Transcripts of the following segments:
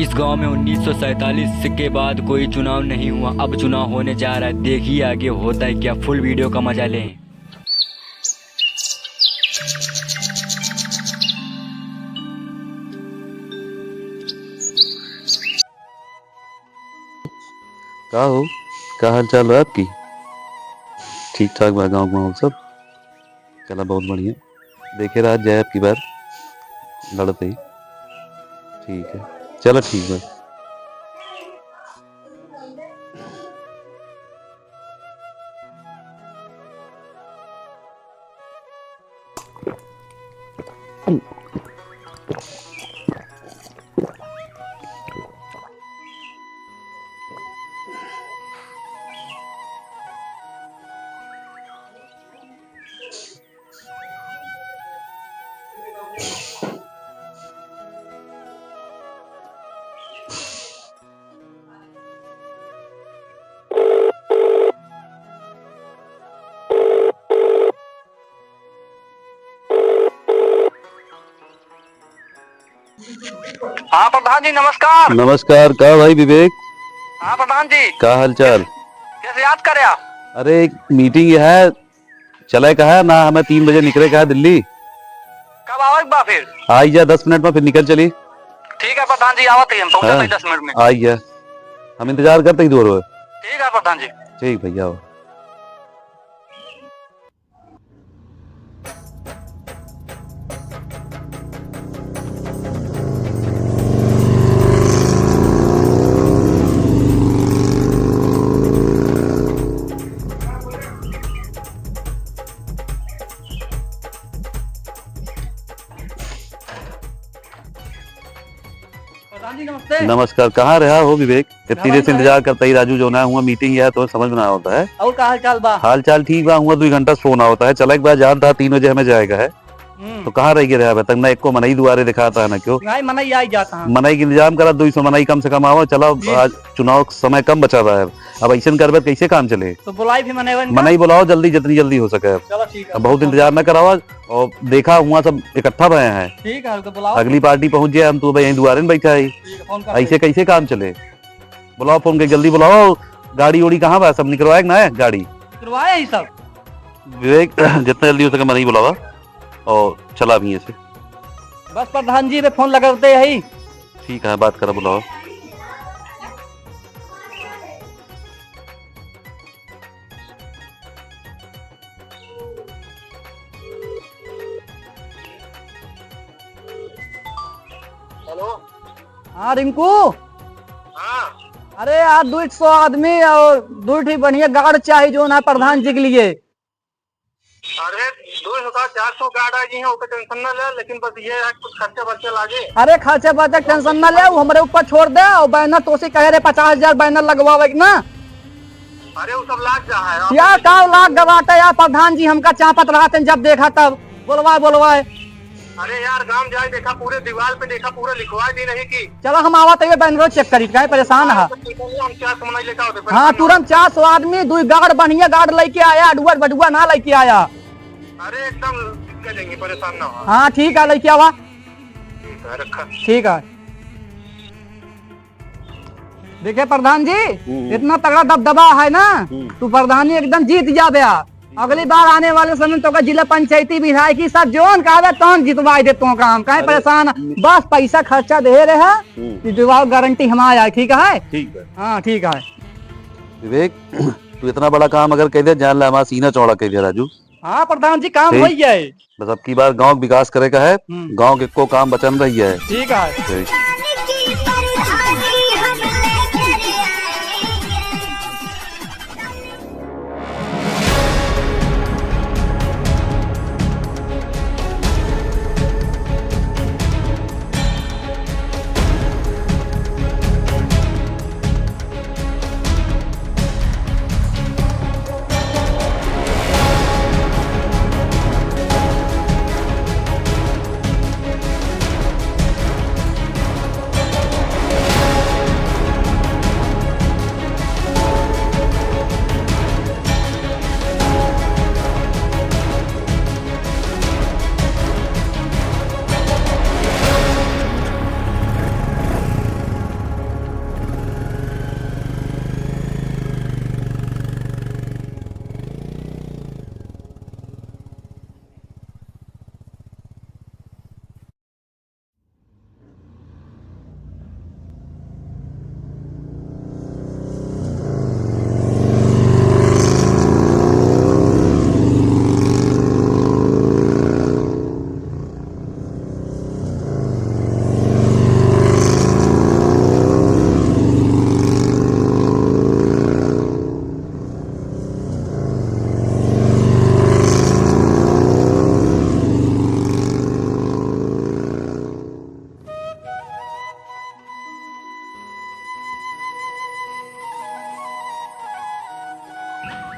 इस गांव में 1947 के बाद कोई चुनाव नहीं हुआ। अब चुनाव होने जा रहा है, देखिए आगे होता है क्या। फुल वीडियो का मजा लें। का हो, क्या हाल चाल है आपकी? ठीक ठाक बा गाँव गाँव सब चला बहुत बढ़िया। देखे रात जाए आपकी बार लड़ते ही। ठीक है, चलो ठीक है। हाँ प्रधान जी नमस्कार। नमस्कार, का भाई विवेक? हाँ प्रधान जी का हाल चाल? कैसे याद करे आप? अरे एक मीटिंग है, चले कहा है ना, हमें 3 बजे निकले कहा दिल्ली। कब आओ एक बार फिर? आई जा 10 मिनट में, फिर निकल चली। ठीक है प्रधान जी, आवत ही हम पहुंचा हाँ, 10 मिनट में। आई जा, हम इंतजार करते ही दूर हो। ठीक है प्रधान जी। ठीक भैया आओ। प्रधान जी नमस्ते। नमस्कार, कहाँ रहा हो विवेक? इतनी देर से इंतजार करता ही राजू जो ना हुआ, मीटिंग है तो समझ में ना होता है। और का हाल चाल बा? हाल चाल ठीक बा, हुआ 2 घंटा सोना होता है। चला एक बार जान था 3 बजे हमें जाएगा है, तो कहाँ रह गए रहे अभी तक? ना एक को मनई दुआरे दिखाता है ना क्यों नहीं मनाई आई जाता है। मनई का इंतजाम करा, 200 मनई कम से कम आओ। चला आज चुनाव समय कम बचा हुआ है, अब ऐसा करबे कैसे काम चले? तो बुलाई भी मने मनई बुलाओ जल्दी, जितनी जल्दी हो सके। चलो ठीक है। अब बहुत इंतजार न कराओ, और देखा हुआ सब इकट्ठा भए हैं। ठीक है तो बुलाओ। अगली पार्टी पहुंच जाए, हम तो भाई यहीं दुआरे में बैठा है। ठीक है, फोन कर ऐसे कैसे काम चले? बुलाओ, फोन के जल्दी बुलाओ। गाड़ी उड़ी कहाँ बा? सब निकलवाए ना है गाड़ी? करवाए ही सब। विवेक जितना जल्दी हो सके मनई बुलावा और चला भी ऐसे। बस प्रधान जी पे फोन लगाते यही। ठीक है, बात करा, बुलाओ। हेलो। हाँ रिंकू। हाँ। अरे यार 200 आदमी और 2 बढ़िया गार्ड चाहिए जो ना प्रधान जी के लिए। अरे 200-400 गार्ड आ गई है, ऊपर टेंशन न ले, लेकिन बस ये है कुछ खर्चे बर्चे लागे। अरे खर्चे बर्चे टेंशन ना ले, वो हमारे ऊपर छोड़ दे। और बैनर तो उसे कह रहे 50,000 बैनर लगवावे ना। अरे वो सब लाग जा है यार का लाख गवाटे यार, प्रधान जी हमका चापत रहा थे जब देखा तब बोलवाए। अरे यार गांव जाए देखा, पूरे दीवार पे देखा, पूरे लिखवाए दी नहीं की। चलो हम आवत है बैनर चेक करी, क्या परेशान है। हम क्या समझ लेकर होते? हाँ तुरंत 400 आदमी 2 गार्ड बढ़िया गार्ड लेके आया, अडुआ बडुआ ना लेके आया। अरे एकदम कर देंगे, परेशान ना हो। हाँ ठीक है लेके आवा। ठीक है, रखा। ठीक है। देखिए प्रधान जी इतना तगड़ा दबदबा है ना, तू प्रधानी एकदम जीत जाबे। अगली बार आने वाले समय तो का जिला पंचायती विधायकी सब जोन कहवे तौन जितवाई दे तो काम काहे परेशान। बस पैसा खर्चा दे रहे है, गारंटी हमारा है। ठीक है? ठीक है। हाँ ठीक है विवेक तू इतना बड़ा काम अगर कह दे, जान ला हमारा सीना चौड़ा कह दे राजू। हाँ प्रधान जी काम ठीक। हो गया। बस अब की बार गांव विकास करे का है, गांव के को काम बचन रही है। ठीक है। ठीक।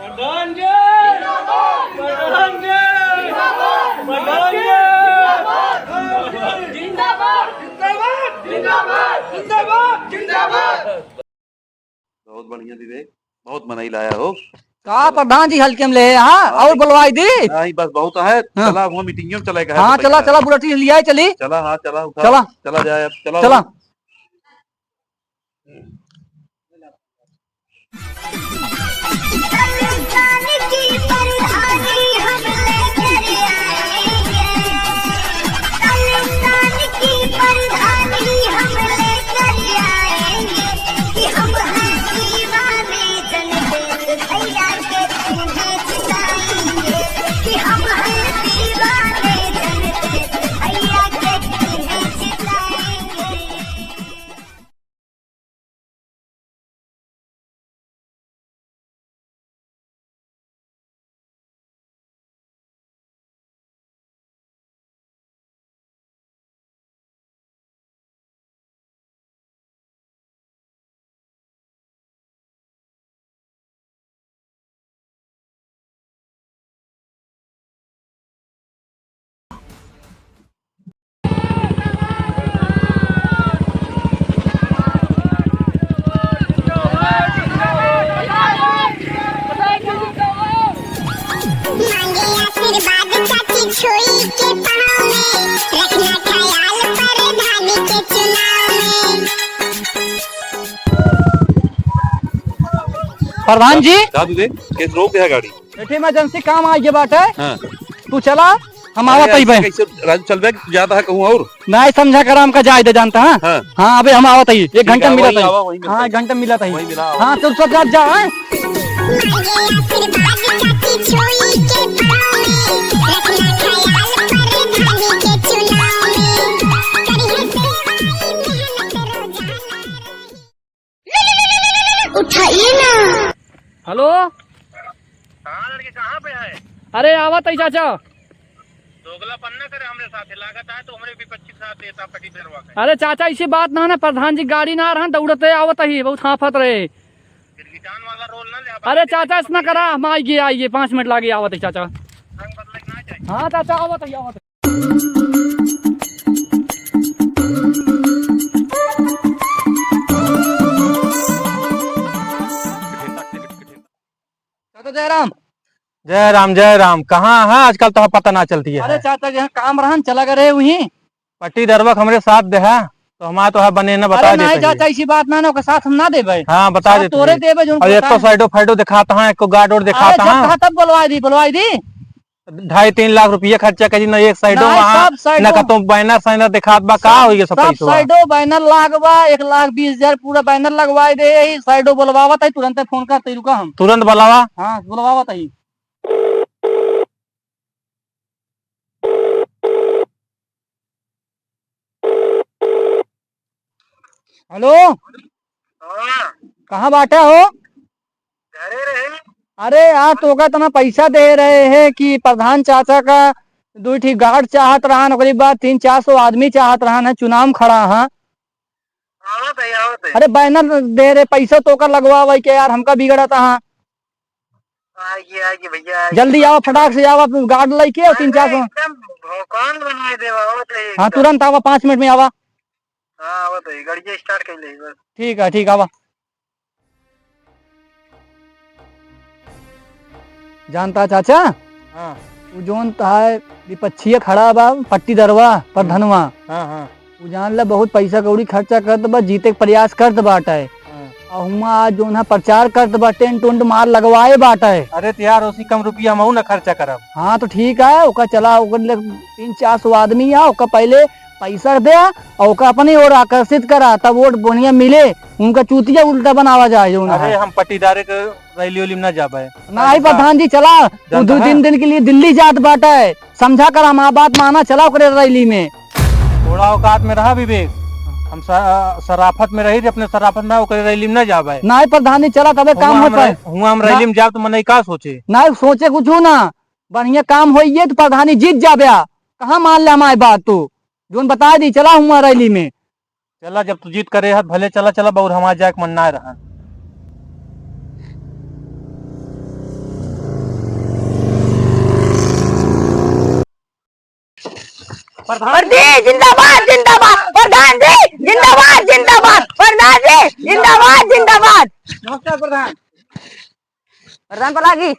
बहुत बढ़िया विवेक, बहुत मनाई लाया हो। का प्रधान जी हल्के में ले हाँ और बुलवाई दी। नहीं बस बहुत है। चला वो मीटिंग में चलेगा। हाँ चला चला बुलेटिन लिया चली। चला हाँ चला उठा चला चला जाए अब चला चला। प्रधान जी केस रोक दिया गाड़ी। इमरजेंसी काम आ गया बात है। हाँ। तू चला हम आवा तई बे। कैसे राजू चल बैग ज्यादा है कहूँ और नहीं समझा कर हमका जाय दे जानता है। हाँ। हाँ अबे हम आवा तई 1 घंटा मिला था। वहीं हाँ 1 घंटा मिला था। वहीं मिला। हाँ तो सब रात जा हैं? उठाइए ना। हेलो हाँ लड़की कहाँ पे है? अरे आवा तई चाचा। दोगला पन्ना करे हमरे साथ लागत है तो हमरे विपक्षी साथ देता पटी फेरवा के। अरे चाचा इसी बात ना ना प्रधान जी गाड़ी ना रहा दौड़ते आवत ही बहुत हाफत रहे। गिटान वाला रोल ना ले। अरे चाचा इतना करा हम आइए 5 मिनट लागे आवत है चाचा। रंग बदले ना जाए। हाँ चाचा आवत है आवत है। चाचा जय राम कहाँ है आजकल तो पता ना चलती है। अरे चाचा जी काम रहन चला करे वहीं पट्टी दरबक हमरे साथ दे है तो हमारा तो है बने ना बता दे। चाचा इसी बात ना के साथ हम ना देबे। हाँ बता दे तोरे देबे जो। और एक तो साइडो फाइडो दिखाता है, एक को गार्ड और दिखाता है। तब बुलवाई दी 2.5-3 लाख रुपया खर्चा करी ना एक साइडो ना का तुम बैनर साइनर दिखात बा का होई सब पैसा। साइडो बैनर लागवा 1,20,000 पूरा बैनर लगवाई दे। यही साइडो बुलवावत है तुरंत फोन करते रुका हम तुरंत बुलावा। हाँ बुलवावत है। हेलो कहाँ बाटे हो? घरे रहे। अरे यार तो का इतना पैसा दे रहे हैं कि प्रधान चाचा का 2 ठी गार्ड चाहत रहा ओकरी बाद 300-400 आदमी चाहत रहा है चुनाव में खड़ा है। आवत है। अरे बैनर दे रहे पैसा तो का लगवा के यार हमका बिगड़ा था। आइए भैया जल्दी आओ फटाक से आओ गार्ड लेके और 300-400। एकदम भौकाल बनवाई देवा। आवत है। हाँ तुरंत आवा 5 मिनट में आवा। हाँ आवत है गाड़ी स्टार्ट कर ले बस। ठीक आवा। जानता चाचा हाँ जोन है विपक्षीय खड़ा बा पट्टी दरवा पर धनवा। हाँ उ जान ला बहुत पैसा कौड़ी खर्चा करत बा जीते के प्रयास करत बाटे। और हुआ आज जोन है प्रचार करत बा टेंट उंट मार लगवाए बाटे। अरे तो यार उसी कम रुपया हम ना खर्चा करब। हाँ तो ठीक है ओका चला 300-400 आदमी आ ओका पहले पैसा दे और ओका अपनी ओर आकर्षित करा तब वोट बढ़िया मिले उनका चूतिया उल्टा बनावा जाए। अरे हम पट्टीदारे के रैली उली में न जाबे ना। प्रधान जी चला 2-3 दिन के लिए दिल्ली जात बाटे समझा कर हम बात माना चला ओकरे रैली में। थोड़ा औकात में रहा विवेक हम शराफत में रही अपने शराफत में ओकरे रैली में न जाबे। ना प्रधान जी चला तबे काम होता है। हुआ हम रैली में जाब तो मन का सोचे ना सोचे कुछ ना बढ़िया काम होइए तो प्रधान जी जीत जाबे। कहाँ मान ले हमारी बात तू जोन बता दी चला हुआ रैली में। चला जब तू जीत करे है भले चला बहुत हमारा जाए मन ना रहा। प्रधान जी जिंदाबाद जिंदाबाद, प्रधान जी जिंदाबाद जिंदाबाद, प्रधान जी जिंदाबाद जिंदाबाद। नमस्कार प्रधान। प्रधान पलागी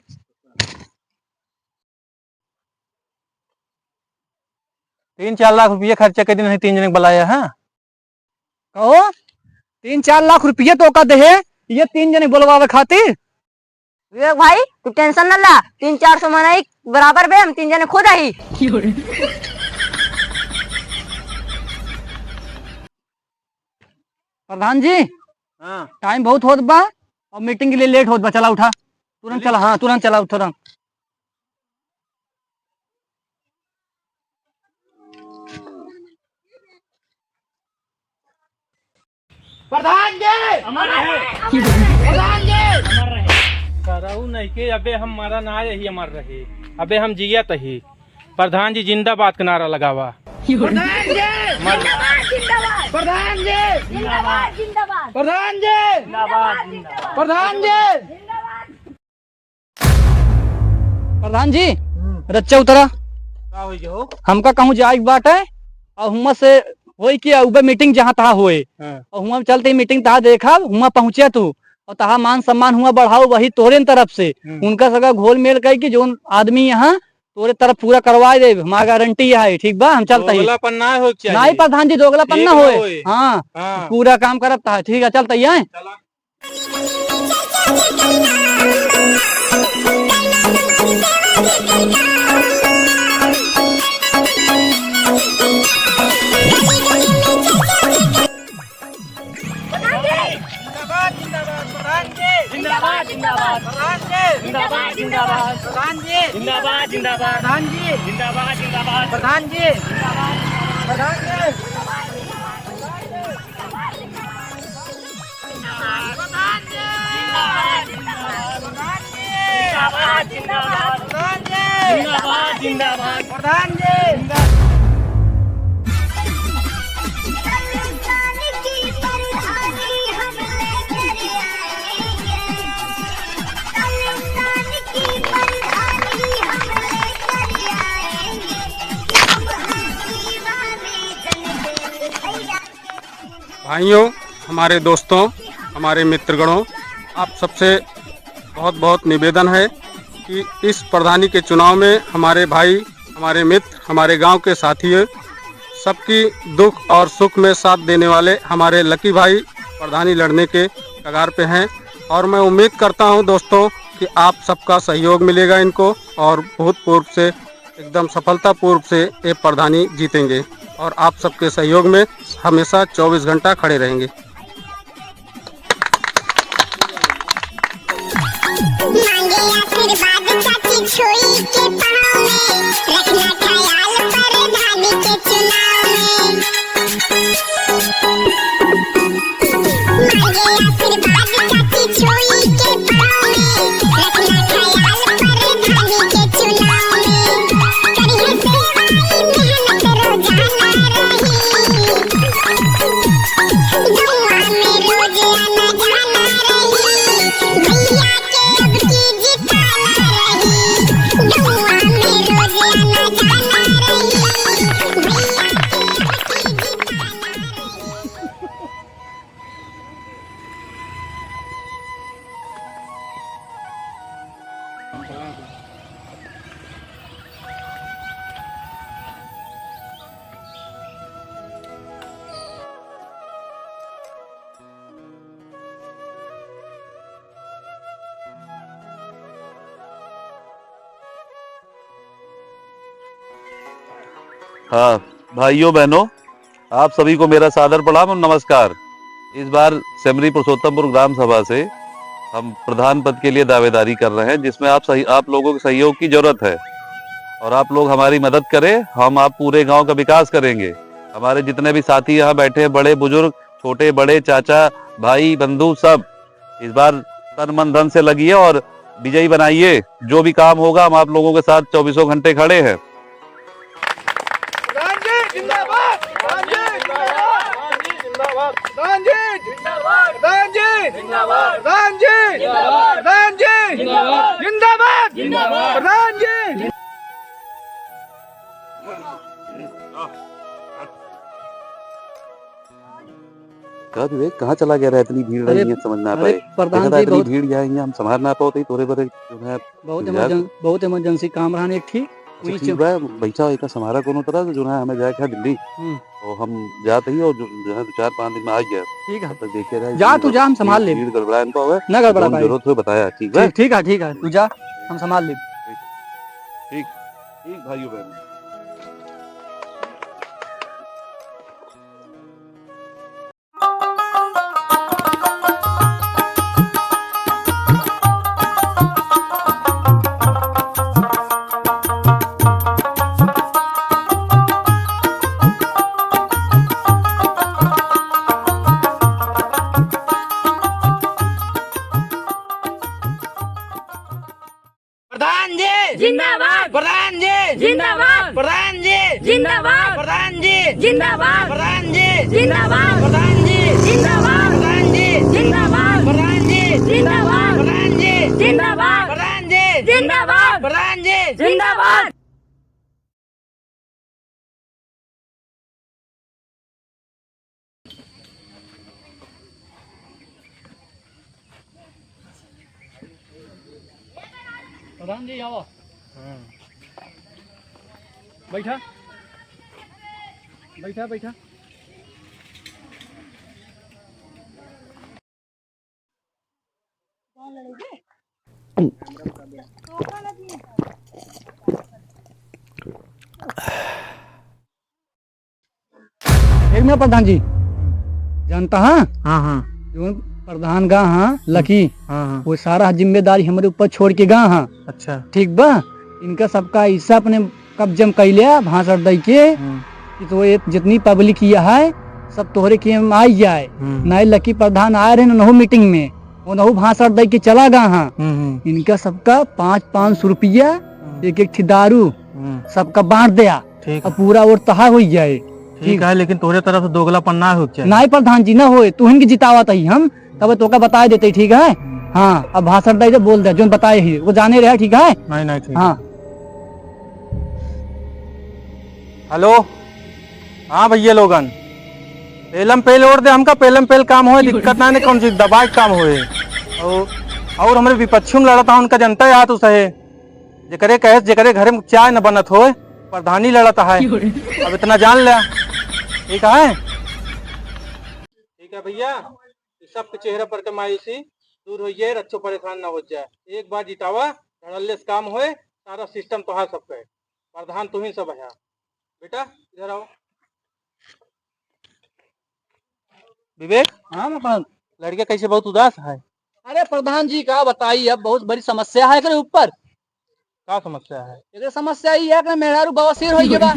3-4 लाख रुपये खर्चा कर दिन नहीं 3 जने को बुलाया है। कहो 3-4 लाख रुपये तो का दे ये 3 जने बोलवावे खातिर। विवेक भाई तू टेंशन न ला, 300-400 मना बराबर बे, हम 3 जने खुद आई। प्रधान जी हाँ टाइम बहुत होत बा और मीटिंग के लिए लेट होत बा, चला उठा तुरंत चला। हाँ तुरंत चला उठा। कराऊ नहीं के अबे हम मारा ना यही अमर रहे, अबे हम जियत ही। प्रधान जी जिंदाबाद का नारा लगावा। प्रधान जी प्रधान जी प्रधान जी रच्चा उतरा। का होई जो हमका कहूँ जाए बात है और हुआ से होई कि उबे मीटिंग जहाँ तहा होए और हुआ चलते मीटिंग तहा देखा हुआ पहुंचे तू और तहा मान सम्मान हुआ बढ़ाओ वही तोरे तरफ से उनका सगा घोल मेल कही कि जो आदमी यहाँ तोरे तरफ पूरा करवा दे, हमारा गारंटी है। ठीक बा हम चलता ही दोगलापन ना हो चाहिए। नहीं प्रधान जी दोगलापन ठीक ना ना होए। होए। हाँ हाँ। पूरा काम करता है। ठीक है चलता ही है। जिंदाबाद जिंदाबाद प्रधान जी, जिंदाबाद जिंदाबाद प्रधान जी, जिंदाबाद जिंदाबाद प्रधान जी, जिंदाबाद जिंदाबाद प्रधान जी, प्रधान जी। जिंदाबाद जिंदाबाद प्रधान जी। भाइयों, हमारे दोस्तों, हमारे मित्रगणों, आप सबसे बहुत बहुत निवेदन है कि इस प्रधानी के चुनाव में हमारे भाई, हमारे मित्र, हमारे गांव के साथी, सबकी दुख और सुख में साथ देने वाले हमारे लकी भाई प्रधानी लड़ने के कगार पे हैं और मैं उम्मीद करता हूं दोस्तों कि आप सबका सहयोग मिलेगा इनको और भूतपूर्व से एकदम सफलतापूर्व से ये प्रधानी जीतेंगे और आप सबके सहयोग में हमेशा 24 घंटा खड़े रहेंगे। मांगे आशीर्वाद चाची छोई के पाँव में, रखना ख्याल प्रधानी के चुनाव में। मांगे आशीर्वाद चाची छोई के पाँव में, रखना ख्याल प्रधानी के चुनाव में। करिए सेवा मेहनत रोजाना रही, दुआ में रोज आना जाना रही। भैया के अब की जिताना रही, दुआ में रोज आना जाना रही। भैया के अब की जिताना रही। हाँ भाइयों बहनों, आप सभी को मेरा सादर प्रणाम और नमस्कार। इस बार सेमरी पुरुषोत्तमपुर ग्राम सभा से हम प्रधान पद के लिए दावेदारी कर रहे हैं, जिसमें आप लोगों के सहयोग की जरूरत है और आप लोग हमारी मदद करें। हम आप पूरे गांव का विकास करेंगे। हमारे जितने भी साथी यहाँ बैठे हैं, बड़े बुजुर्ग, छोटे बड़े, चाचा भाई बंधु, सब इस बार तन मन धन से लगिए और विजयी बनाइए। जो भी काम होगा हम आप लोगों के साथ 24 घंटे खड़े हैं। जिंदाबाद। कहा विवेक कहाँ चला गया रहा इतनी भीड़ अरे, रही है समझ ना अरे, पाए प्रधान देखा था जी, इतनी बहुत- भीड़ यहाँ हम संभाल ना पाते तोरे बरे जो है बहुत इमरजेंसी काम रहा एक ठीक अच्छा, ठीक बा बैठा एक समारा कोनो तरह से जो है हमें जाए दिल्ली तो हम जाते ही और जो है 4-5 दिन में आ गया ठीक है तब तक देखे रहे जा तू जा हम संभाल ले भीड़ गड़बड़ा इनको होवे ना गड़बड़ा पाए जरूरत हो बताया ठीक है ठीक है तू जा हम संभाल ले ठीक ठीक भाइयों बहन प्रधान जी जिंदाबाद प्रधान जी जिंदाबाद प्रधान जी जिंदाबाद प्रधान जी जिंदाबाद प्रधान जी जिंदाबाद प्रधान जी जिंदाबाद प्रधान जी जिंदाबाद प्रधान जी जिंदाबाद प्रधान जी जिंदाबाद प्रधान जी जिंदाबाद प्रधान जी जिंदाबाद प्रधान जी आओ बैठा बैठा बैठा एक मिनट प्रधान जी जानता है हाँ जो प्रधान गा हाँ लकी हाँ वो सारा जिम्मेदारी हमारे ऊपर छोड़ के गा हाँ अच्छा ठीक बा इनका सबका हिस्सा अपने कब्जे में कैलिया भाषण दे के कि तो ये जितनी पब्लिक यह है सब तोहरे के में आई जाए नए लकी प्रधान आए रहे नहु मीटिंग में वो नहु भाषण दे के चला गा हाँ इनका सबका 500-500 रुपया एक एक थी दारू सबका बांट दिया ठीक और पूरा और तहा हो जाए ठीक है लेकिन तोरे तरफ से दोगला पन्ना हो चाहिए नाई प्रधान जी ना होए तू इनकी जितावत ही हम तब तो बता देते ठीक है हाँ अब भाषण दे बोल दे जो बताए ही वो जाने रहे ठीक है नहीं नहीं ठीक हाँ हेलो हाँ भैया लोगन पेलम पेल ओढ़ दे हमका पेलम पेल काम होए दिक्कत ना कौन सी दबाई काम होए और हमारे विपक्षी में लड़ता उनका जनता याद उस है जेकरे कहे जेकरे घरे में चाय न बनत होए प्रधानी लड़ता है अब इतना जान लिया ठीक है ठीक है भैया सबके चेहरे पर कमाईसी दूर हो जाए रच्छो परेशान ना हो जाए एक बार जितावा धड़ल्ले से काम होए सारा सिस्टम तो है सबका प्रधान तुम ही सब है बेटा इधर आओ विवेक हाँ प्रधान लड़के कैसे बहुत उदास है अरे प्रधान जी का बताइए अब बहुत बड़ी समस्या है एकरे ऊपर क्या समस्या है एकरे समस्या ये है कि मेहरारू बवासीर हो गया बा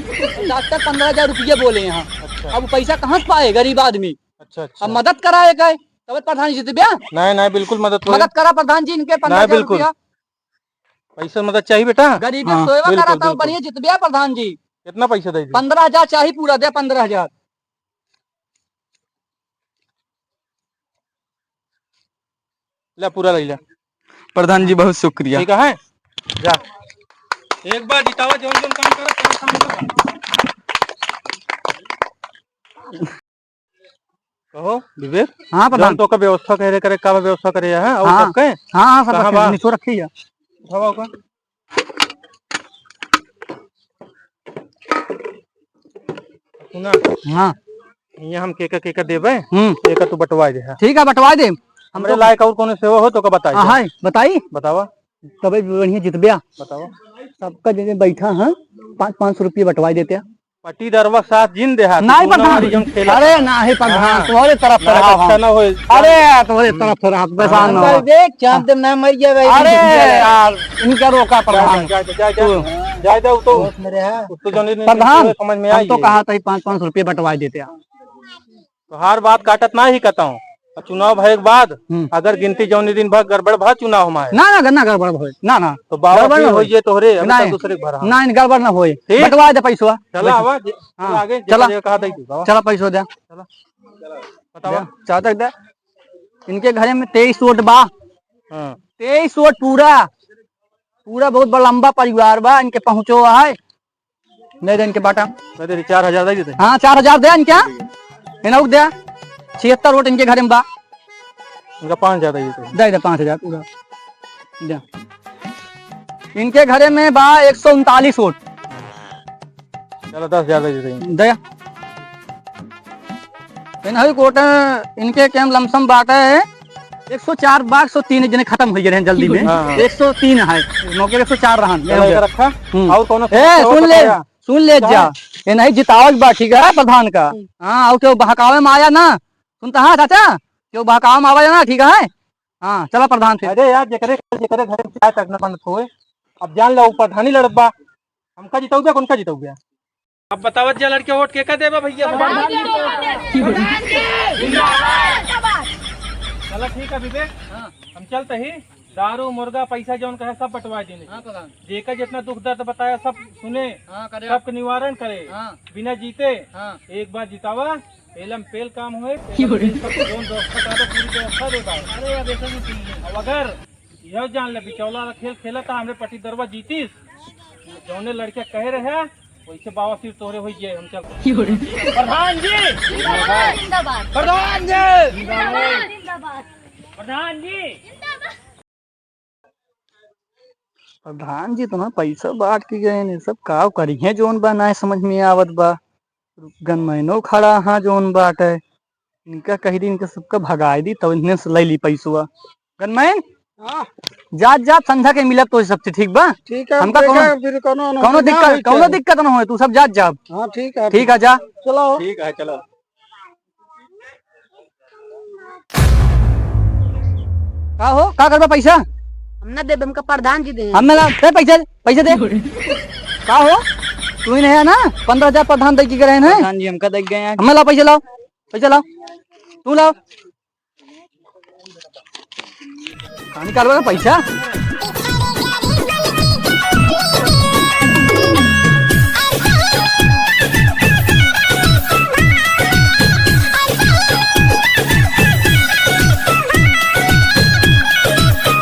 डॉक्टर 15,000 रुपया बोले यहाँ अच्छा अब पैसा कहाँ से पाए गरीब आदमी अच्छा अब अच्छा मदद कराए गए तब प्रधान जी जीत नहीं नहीं बिल्कुल मदद होए। मदद करा प्रधान जी इनके 15,000 बिल्कुल। रुपया पैसा मदद चाहिए बेटा गरीब हाँ, सोएवा बिल्कुल, करा था बिल्कुल। बढ़िया जीत गया प्रधान जी कितना पैसा दे दी 15,000 चाहिए पूरा दे 15,000 ले पूरा ले ले प्रधान जी बहुत शुक्रिया ठीक है जा एक बार जितावा जोन जोन काम करो कहो विवेक हाँ प्रधान जोन तो का व्यवस्था करे करे का व्यवस्था करे है और हाँ। सब के हाँ हाँ सब कहाँ रखे बा? हैं, नीचो रखी है उठावा का सुना हाँ ये हम केका देबे एक तू बटवा दे ठीक है बंटवा दे हमरे लायक और कोनो सेवा हो तो का बताई हाँ है बताई बतावा तब बढ़िया जीत गया बतावा सबका जैसे बैठा है 500 रुपये बटवाई देते हैं पट्टी दरवा साथ जिन दे हाथ नहीं प्रधान अरे ना है प्रधान तुम्हारे तरफ से रहा अच्छा हम। ना होए अरे तुम्हारे तरफ से रहा परेशान ना हो। देख चांद दे ना मर जाए अरे यार इनका रोका प्रधान जाए तो मेरे है उसको जो नहीं प्रधान समझ में हम आई तो कहा था 500 रुपये बटवाई देते हैं तो हर बात काटत ना ही कहता हूँ चुनाव भरे के बाद अगर गिनती जौनी दिन भर गड़बड़ भा चुनाव हमारे ना ना ना गड़बड़ होए ना ना तो बाबा गड़बड़ हो होए। ये तोहरे अभी नहीं। तक दूसरे के भरा ना इन गड़बड़ ना होए ठीक। बटवा दे पैसा चला आवा हाँ, आगे चला। चला कहा था बाबा चला पैसा दे बतावा चाहता दे इनके घरे में 23 वोट बा हाँ 23 वोट पूरा पूरा बहुत बड़ा लंबा परिवार बा इनके पहुंचो है नहीं दे इनके बाटा मैं तेरी 4,000 दे देते हाँ 4,000 दे इनके इन्हों दे 76 वोट इनके घर में बा। इनका 5,000 दे तो दे 5,000 पूरा जा। इनके घरे में बा 139 वोट। चलो 10,000 दे देते दया इन्हीं कोट इनके कैम लमसम बात है 104 बा 103 जने खत्म हो गए जल्दी में। हाँ। 103 है मौके 104 रहा रखा। और कौन सुन ले जा ये नहीं जितावत बा ठीक है प्रधान का। हाँ और क्यों बहकावे में आया ना सुनता है चाचा क्यों बहकावे में आया ना ठीक है। हाँ चलो प्रधान से। अरे यार जेकरे घर में चाय तक न बनत होए अब जान लो प्रधानी लड़त बा हमका जिताऊ गया कौन का जिताऊ गया। अब बतावत जा लड़के वोट के देबा भैया। चलो ठीक है विवेक हम चलते ही दारू मुर्गा पैसा जौन कहे सब बंटवा देने। जेकर जितना दुख दर्द बताया सब सुने सबका निवारण करे बिना जीते एक बार जितावा पेलम पेल काम हुए पूरी व्यवस्था दे पाए। अरे अब ऐसा नहीं अब अगर यह जान ले बिचौला वाला खेल खेला था हमरे पट्टी दरवा जीतीस जौने लड़के कहे रहे वैसे बाबा फिर तोहरे हो जाए। हम चलते प्रधान जी प्रधान जी प्रधान जी प्रधान जी तो ना पैसा बांट के गए ने सब काव करी है जोन बा ना समझ में आवत बा। गनमैनो खड़ा हाँ जोन बाट है इनका कही दी इनका सबका भगाई दी तब इन्हें से ले ली पैसुआ। गनमैन जात जात संध्या के मिलब तो सबसे ठीक बा। ठीक है हमका कौनो दिक्कत ना हो तू सब जात जा। हाँ ठीक है जा चलो ठीक है चलो। का हो का करबा पैसा हमने दे हमका प्रधान जी दे हमें ला दे पैसे दे का हो तू ही नहीं है ना 15,000 प्रधान दे की करे हैं। प्रधान जी हमका दे गए हमें ला पैसे लाओ तू लाओ निकालवा पैसा